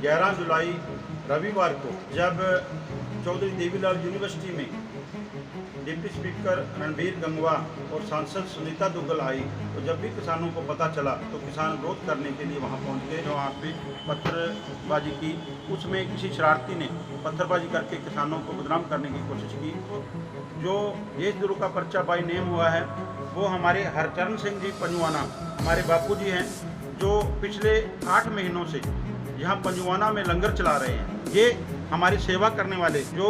11 जुलाई रविवार को जब चौधरी देवीलाल यूनिवर्सिटी में डिप्टी स्पीकर रणबीर गंगवा और सांसद सुनीता दुग्गल आई, तो जब भी किसानों को पता चला तो किसान विरोध करने के लिए वहां पहुंच गए। जो वहाँ पे पत्थरबाजी की, उसमें किसी शरारती ने पत्थरबाजी करके किसानों को बदनाम करने की कोशिश की। जो देशद्रोह का पर्चा बाई नेम हुआ है वो हमारे हरचरण सिंह जी पंजुआना, हमारे बापू जी हैं, जो पिछले 8 महीनों से यहाँ पंजुआना में लंगर चला रहे हैं। ये हमारी सेवा करने वाले जो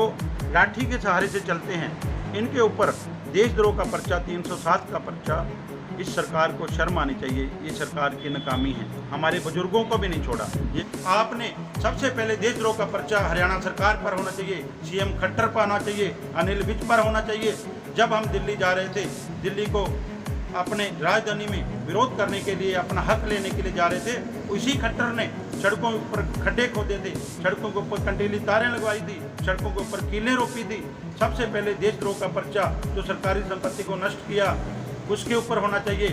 लाठी के सहारे से चलते हैं, इनके ऊपर देशद्रोह का पर्चा 307 का पर्चा, इस सरकार को शर्म आनी चाहिए। ये सरकार की नाकामी है, हमारे बुजुर्गों को भी नहीं छोड़ा। ये आपने सबसे पहले देशद्रोह का पर्चा हरियाणा सरकार पर होना चाहिए, सीएम खट्टर पर होना चाहिए, अनिल विज पर होना चाहिए। जब हम दिल्ली जा रहे थे, दिल्ली को अपने राजधानी में विरोध करने के लिए, अपना हक लेने के लिए जा रहे थे, उसी खट्टर ने सड़कों पर खड्डे खोदे थे, सड़कों के ऊपर कंटीली तारें लगवाई थी, सड़कों के ऊपर कीलें रोपी थी। सबसे पहले देशद्रोह का पर्चा जो सरकारी संपत्ति को नष्ट किया, उसके ऊपर होना चाहिए।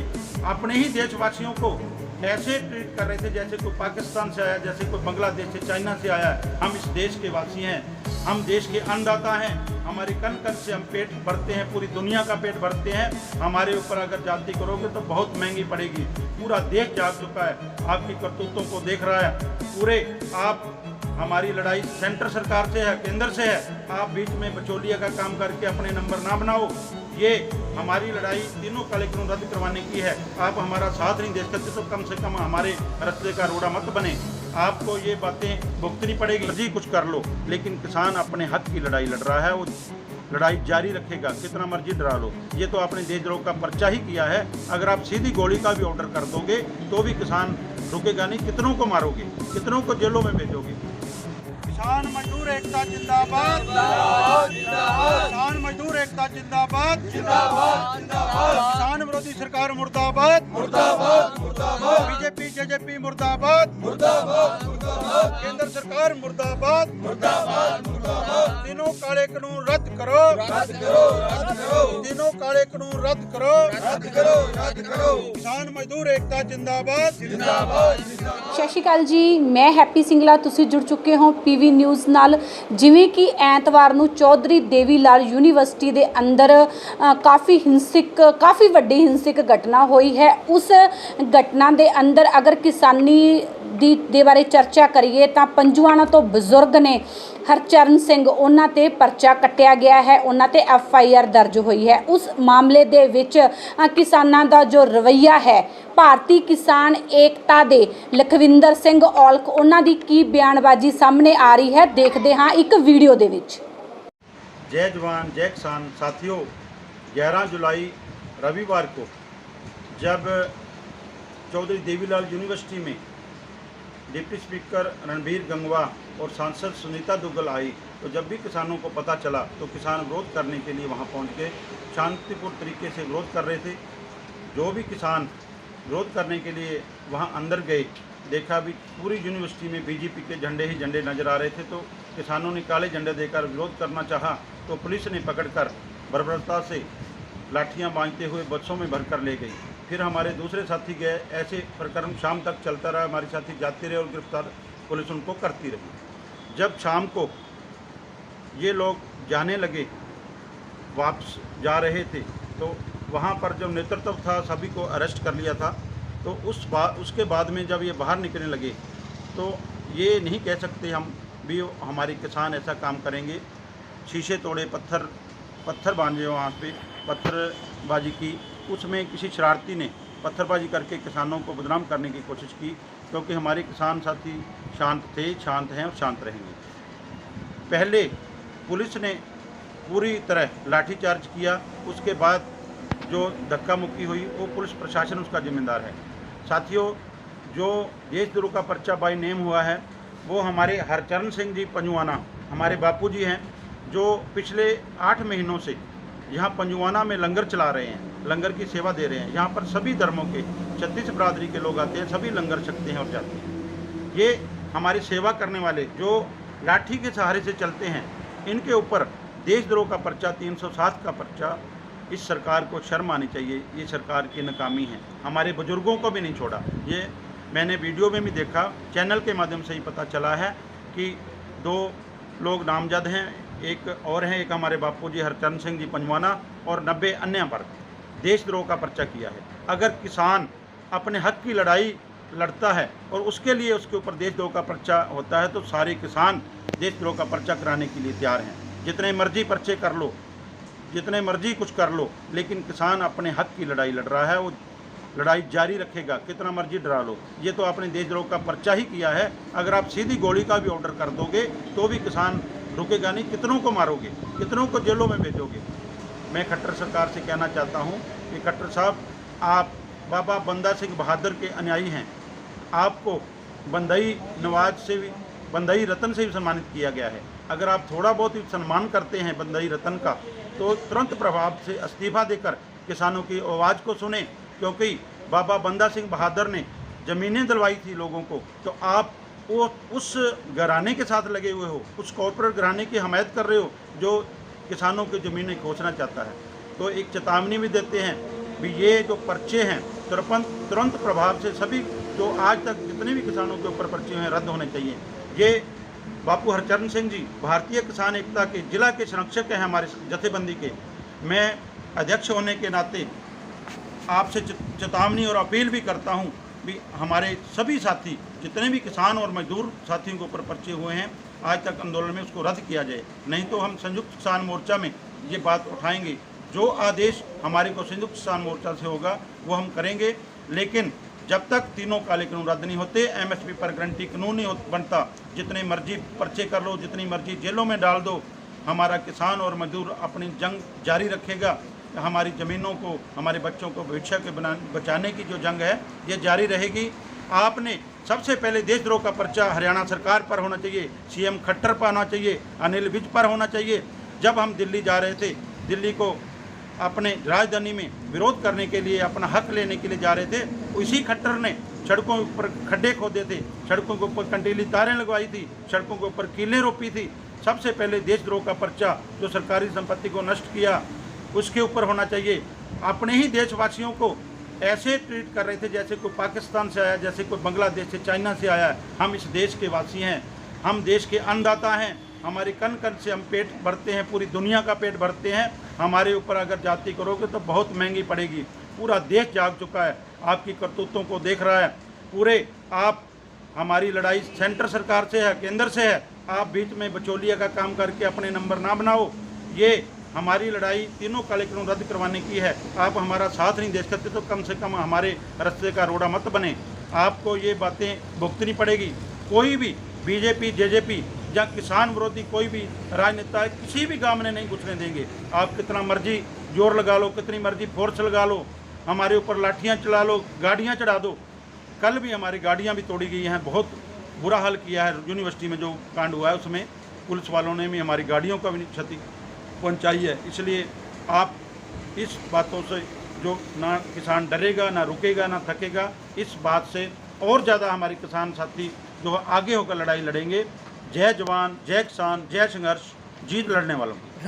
अपने ही देशवासियों को ऐसे ट्रीट कर रहे थे जैसे कोई पाकिस्तान से आया, जैसे कोई बांग्लादेश से, चाइना से आया है। हम इस देश के वासी हैं, हम देश के अन्नदाता हैं, हमारे कन कन से हम पेट भरते हैं, पूरी दुनिया का पेट भरते हैं। हमारे ऊपर अगर जाति करोगे तो बहुत महंगी पड़ेगी। पूरा देश जाग चुका है, आपकी करतूतों को देख रहा है। पूरे आप, हमारी लड़ाई सेंटर सरकार से है, केंद्र से है। आप बीच में बचौलिया का काम करके अपने नंबर ना बनाओ। ये हमारी लड़ाई तीनों काले कानून रद्द करवाने की है। आप हमारा साथ नहीं दे सकते तो कम से कम हमारे रास्ते का रोड़ा मत बने। आपको ये बातें भुगतनी पड़ेगी, जी कुछ कर लो, लेकिन किसान अपने हक की लड़ाई लड़ रहा है, वो लड़ाई जारी रखेगा, कितना मर्जी डरा लो। ये तो आपने देशद्रोह का पर्चा ही किया है। अगर आप सीधी गोली का भी ऑर्डर कर दोगे तो भी किसान रुकेगा नहीं। कितनों को मारोगे, कितनों को जेलों में भेजोगे। किसान मजदूर एकता जिंदाबाद, किसान मजदूर एकता जिंदाबाद, किसान विरोधी सरकार मुर्दाबाद, बीजेपी जेजेपी मुर्दाबाद, केंद्र सरकार मुर्दाबाद, तीनों काले कानून रद्द करो, तीनों काले कानून रद्द करो, किसान मजदूर एकता जिंदाबाद। सत श्री अकाल जी, मैं हैप्पी सिंगला, तुसी जुड़ चुके हो पीवी न्यूज़ नाल। जिवें कि ਐਤਵਾਰ ਨੂੰ चौधरी देवीलाल यूनीवर्सिटी ਦੇ अंदर काफ़ी ਵੱਡੀ ਹਿੰਸਕ घटना हुई है। उस घटना ਦੇ अंदर अगर किसानी ਦੇ ਬਾਰੇ ਚਰਚਾ ਕਰੀਏ ਤਾਂ ਪੰਜੂਆਣਾ ਤੋਂ ਬਜ਼ੁਰਗ ਨੇ हरचरण सिंह, ਉਹਨਾਂ ਤੇ ਪਰਚਾ ਕੱਟਿਆ ਗਿਆ है, ਉਹਨਾਂ ਤੇ FIR ਦਰਜ ਹੋਈ है। उस मामले ਦੇ ਵਿੱਚ ਕਿਸਾਨਾਂ ਦਾ ਜੋ ਰਵੱਈਆ है, ਭਾਰਤੀ ਕਿਸਾਨ ਏਕਤਾ ਦੇ ਲਖਵਿੰਦਰ ਸਿੰਘ ਔਲਖ, ਉਹਨਾਂ ਦੀ ਕੀ ਬਿਆਨਬਾਜ਼ੀ ਸਾਹਮਣੇ ਆ ਰਹੀ है, ਦੇਖਦੇ ਹਾਂ ਇੱਕ ਵੀਡੀਓ ਦੇ ਵਿੱਚ। जय जवान जय किसान साथियों, 11 जुलाई रविवार को जब चौधरी देवीलाल यूनिवर्सिटी में डिप्टी स्पीकर रणबीर गंगवा और सांसद सुनीता दुग्गल आई, तो जब भी किसानों को पता चला तो किसान विरोध करने के लिए वहां पहुंच गए। शांतिपूर्ण तरीके से विरोध कर रहे थे। जो भी किसान विरोध करने के लिए वहां अंदर गए, देखा भी पूरी यूनिवर्सिटी में बीजेपी के झंडे ही झंडे नज़र आ रहे थे। तो किसानों ने काले झंडे देकर विरोध करना चाहा तो पुलिस ने पकड़कर बर्बरता से लाठियां बांधते हुए बसों में भरकर ले गई। फिर हमारे दूसरे साथी गए। ऐसे प्रकरण शाम तक चलता रहा। हमारे साथी जाते रहे और गिरफ्तार पुलिस उनको करती रही। जब शाम को ये लोग जाने लगे, वापस जा रहे थे, तो वहाँ पर जब नेतृत्व था सभी को अरेस्ट कर लिया था। तो उसके बाद में जब ये बाहर निकलने लगे तो ये नहीं कह सकते हम भी हमारे किसान ऐसा काम करेंगे। शीशे तोड़े, पत्थर बांधे, वहाँ पे पत्थरबाजी की, उसमें किसी शरारती ने पत्थरबाजी करके किसानों को बदनाम करने की कोशिश की। क्योंकि हमारे किसान साथी शांत थे, शांत हैं और शांत रहेंगे। पहले पुलिस ने पूरी तरह लाठीचार्ज किया, उसके बाद जो धक्का मुक्की हुई वो पुलिस प्रशासन उसका जिम्मेदार है। साथियों, जो देशद्रोह का पर्चा बाई नेम हुआ है वो हमारे हरचरण सिंह जी पंजुआना, हमारे बापू जी हैं, जो पिछले 8 महीनों से यहाँ पंजुआना में लंगर चला रहे हैं, लंगर की सेवा दे रहे हैं। यहाँ पर सभी धर्मों के 36 बरादरी के लोग आते हैं, सभी लंगर छकते हैं और जाते हैं। ये हमारी सेवा करने वाले जो लाठी के सहारे से चलते हैं, इनके ऊपर देशद्रोह का पर्चा 307 का पर्चा, इस सरकार को शर्म आनी चाहिए। ये सरकार की नाकामी है, हमारे बुजुर्गों को भी नहीं छोड़ा। ये मैंने वीडियो में भी देखा, चैनल के माध्यम से ही पता चला है कि 2 लोग नामजद हैं, एक और हैं, एक हमारे बापू जी हरचरण सिंह जी पंजवाना और 90 अन्य पर देशद्रोह का पर्चा किया है। अगर किसान अपने हक की लड़ाई लड़ता है और उसके लिए उसके ऊपर देशद्रोह का पर्चा होता है तो सारे किसान देशद्रोह का पर्चा कराने के लिए तैयार हैं। जितने मर्जी पर्चे कर लो, जितने मर्जी कुछ कर लो, लेकिन किसान अपने हक की लड़ाई लड़ रहा है, वो लड़ाई जारी रखेगा, कितना मर्जी डरा लो। ये तो आपने देशद्रोह का पर्चा ही किया है। अगर आप सीधी गोली का भी ऑर्डर कर दोगे तो भी किसान रुकेगा नहीं। कितनों को मारोगे, कितनों को जेलों में भेजोगे। मैं खट्टर सरकार से कहना चाहता हूँ कि खट्टर साहब, आप बाबा बंदा सिंह बहादुर के अनुयायी हैं। आपको बंदई नवाज से भी, बंदई रतन से भी सम्मानित किया गया है। अगर आप थोड़ा बहुत ही सम्मान करते हैं बंदई रतन का, तो तुरंत प्रभाव से इस्तीफा देकर किसानों की आवाज़ को सुने, क्योंकि बाबा बंदा सिंह बहादुर ने ज़मीनें दिलवाई थी लोगों को। तो आप वो उस घराने के साथ लगे हुए हो, उस कॉर्पोरेट घराने की हमायत कर रहे हो जो किसानों की ज़मीनें खोजना चाहता है। तो एक चेतावनी भी देते हैं भी ये जो पर्चे हैं तुरंत प्रभाव से सभी जो आज तक जितने भी किसानों के ऊपर पर्चे हैं रद्द होने चाहिए। ये बापू हरचरण सिंह जी भारतीय किसान एकता के जिला के संरक्षक हैं हमारे जथेबंदी के। मैं अध्यक्ष होने के नाते आपसे चेतावनी और अपील भी करता हूं भी हमारे सभी साथी जितने भी किसान और मजदूर साथियों के ऊपर पर्चे हुए हैं आज तक आंदोलन में उसको रद्द किया जाए, नहीं तो हम संयुक्त किसान मोर्चा में ये बात उठाएंगे। जो आदेश हमारे को संयुक्त किसान मोर्चा से होगा वो हम करेंगे, लेकिन जब तक तीनों काले कानून रद्द नहीं होते, एमएसपी पर गारंटी कानून नहीं बनता, जितने मर्जी पर्चे कर लो, जितनी मर्जी जेलों में डाल दो, हमारा किसान और मजदूर अपनी जंग जारी रखेगा। हमारी ज़मीनों को, हमारे बच्चों को भविष्य के बचाने की जो जंग है ये जारी रहेगी। आपने सबसे पहले देशद्रोह का पर्चा हरियाणा सरकार पर होना चाहिए, सीएम खट्टर पर होना चाहिए, अनिल विज पर होना चाहिए। जब हम दिल्ली जा रहे थे, दिल्ली को अपने राजधानी में विरोध करने के लिए, अपना हक लेने के लिए जा रहे थे, उसी खट्टर ने सड़कों पर खड्डे खोदे थे, सड़कों के ऊपर कंटीली तारें लगवाई थी, सड़कों के ऊपर कीलें रोपी थी। सबसे पहले देशद्रोह का पर्चा जो सरकारी संपत्ति को नष्ट किया उसके ऊपर होना चाहिए। अपने ही देशवासियों को ऐसे ट्रीट कर रहे थे जैसे कोई पाकिस्तान से आया, जैसे कोई बांग्लादेश से, चाइना से आया। हम इस देश के वासी हैं, हम देश के अन्नदाता हैं, हमारे कण कण से हम पेट भरते हैं, पूरी दुनिया का पेट भरते हैं। हमारे ऊपर अगर जाति करोगे तो बहुत महंगी पड़ेगी। पूरा देश जाग चुका है, आपकी करतूतों को देख रहा है। पूरे आप, हमारी लड़ाई सेंटर सरकार से है, केंद्र से है। आप बीच में बचौलिया का काम करके अपने नंबर ना बनाओ। ये हमारी लड़ाई तीनों काले कानून रद्द करवाने की है। आप हमारा साथ नहीं दे सकते तो कम से कम हमारे रास्ते का रोड़ा मत बने। आपको ये बातें भुगतनी पड़ेगी। कोई भी बीजेपी, जेजेपी या किसान विरोधी कोई भी राजनेता किसी भी गांव में नहीं घुसने देंगे। आप कितना मर्जी जोर लगा लो, कितनी मर्जी फोर्स लगा लो, हमारे ऊपर लाठियाँ चला लो, गाड़ियाँ चढ़ा दो। कल भी हमारी गाड़ियाँ भी तोड़ी गई हैं, बहुत बुरा हाल किया है। यूनिवर्सिटी में जो कांड हुआ है उसमें पुलिस वालों ने भी हमारी गाड़ियों का भी क्षति पहुंचाई है। इसलिए आप इस बातों से जो ना किसान डरेगा, ना रुकेगा, ना थकेगा, इस बात से और ज़्यादा हमारे किसान साथी जो आगे होकर लड़ाई लड़ेंगे। जय जवान, जय किसान, जय संघर्ष, जीत लड़ने वालों की।